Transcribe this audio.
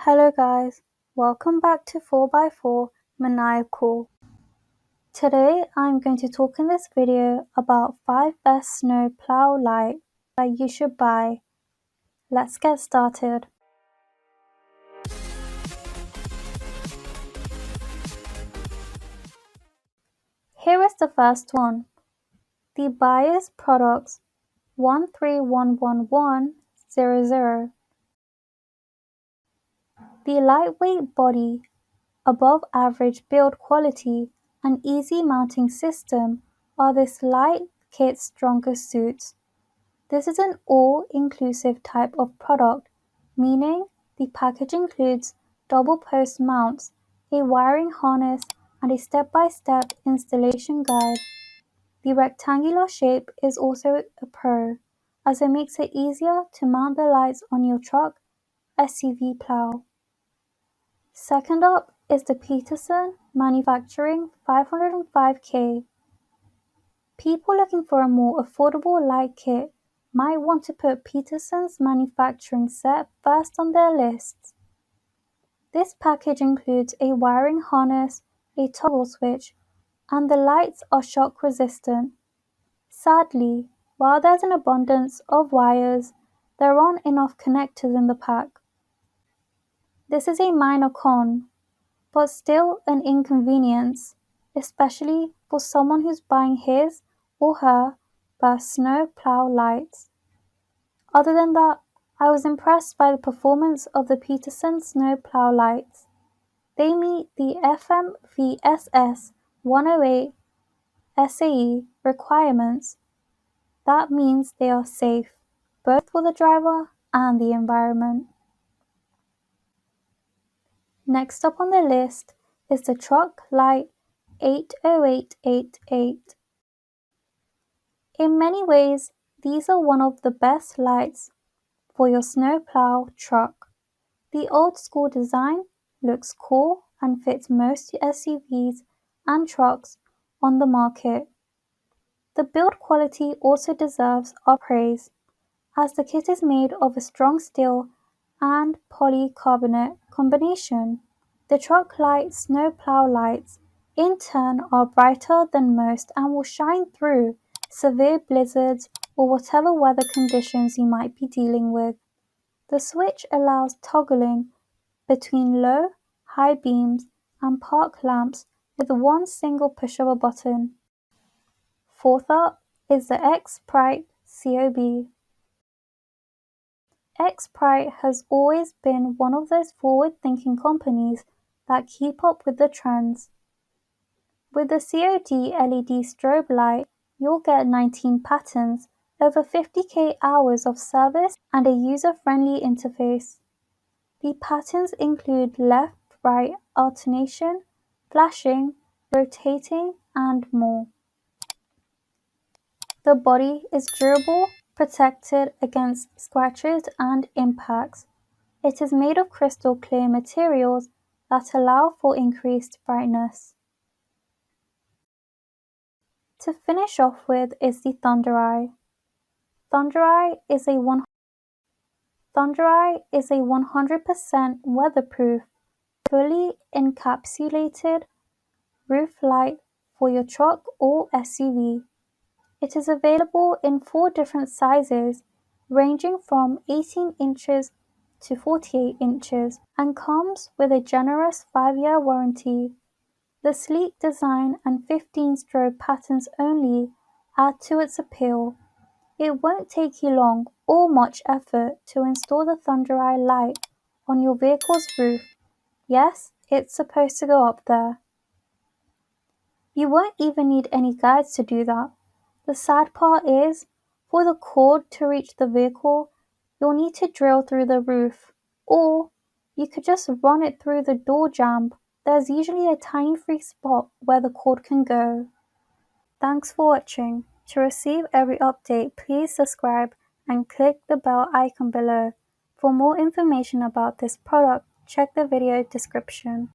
Hello guys, welcome back to 4x4 Maniacal. Today I'm going to talk in this video about 5 best snow plow light that you should buy. Let's get started. Here is the first one, the Buyer's Products 131100. The lightweight body, above average build quality, and easy mounting system are this light kit's strongest suits. This is an all-inclusive type of product, meaning the package includes double post mounts, a wiring harness, and a step-by-step installation guide. The rectangular shape is also a pro, as it makes it easier to mount the lights on your truck, SUV plow. Second up is the Peterson Manufacturing 505K. People looking for a more affordable light kit might want to put Peterson's manufacturing set first on their lists. This package includes a wiring harness, a toggle switch, and the lights are shock resistant. Sadly, while there's an abundance of wires, there aren't enough connectors in the pack. This is a minor con, but still an inconvenience, especially for someone who's buying his or her first snow plow lights. Other than that, I was impressed by the performance of the Peterson snow plow lights. They meet the FMVSS 108 SAE requirements. That means they are safe, both for the driver and the environment. Next up on the list is the Truck-Lite 80888. In many ways, these are one of the best lights for your snowplow truck. The old school design looks cool and fits most SUVs and trucks on the market. The build quality also deserves our praise, as the kit is made of a strong steel and polycarbonate combination. The Truck-Lite snowplow lights, in turn, are brighter than most and will shine through severe blizzards or whatever weather conditions you might be dealing with. The switch allows toggling between low, high beams and park lamps with one single push of a button. Fourth up is the Xprite COB. Xprite has always been one of those forward-thinking companies that keep up with the trends. With the COD LED strobe light, you'll get 19 patterns, over 50k hours of service, and a user-friendly interface. The patterns include left-right alternation, flashing, rotating, and more. The body is durable, protected against scratches and impacts. It is made of crystal clear materials that allow for increased brightness. To finish off with is the ThunderEye. ThunderEye is a 100% weatherproof, fully encapsulated roof light for your truck or SUV. It is available in 4 different sizes, ranging from 18 inches to 48 inches, and comes with a generous 5-year warranty. The sleek design and 15 strobe patterns only add to its appeal. It won't take you long or much effort to install the ThunderEye light on your vehicle's roof. Yes, it's supposed to go up there. You won't even need any guides to do that. The sad part is, for the cord to reach the vehicle, you'll need to drill through the roof, or you could just run it through the door jamb. There's usually a tiny free spot where the cord can go. Thanks for watching. To receive every update, please subscribe and click the bell icon below. For more information about this product, check the video description.